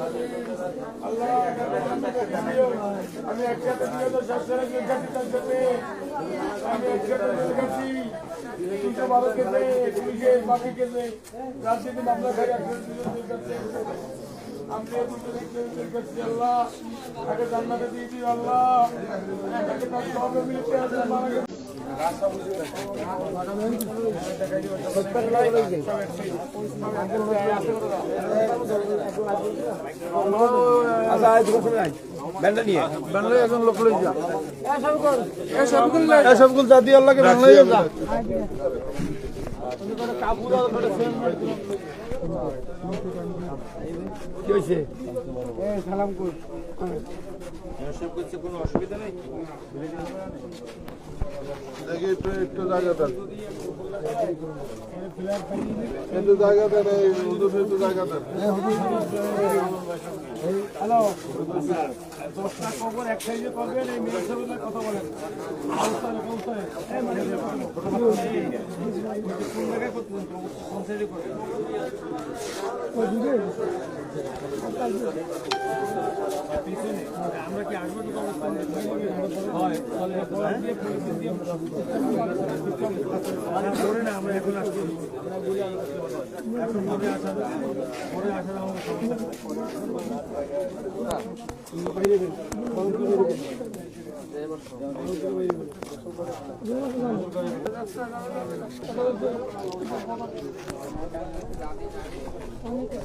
আল্লাহ আমি একসাথে আমি একসাথে দুশো 12 কেজি পুলিশের বাকি কেজি রাজনীতি মামলা খাই আপনি আল্লাহ তাকে জান্নাতে দিয়ে দিন আল্লাহ তাকে তার সব মিলতে মারা গেছে। এখন লোক সবগুলো জাতি আল্লাহকে কি হয়েছে সালাম কর কোনো অসুবিধা নেই দেখি একটু জায়গা দেন একটু জায়গা দেন একটু জায়গা দেন হ্যালো 10টা খবর এক সাইজে করবেন এই মিনিট কথা বলেন আমরা কি আসবো না আমরা এখন আসছি এখন মনে আসার আমাদের সমস্যা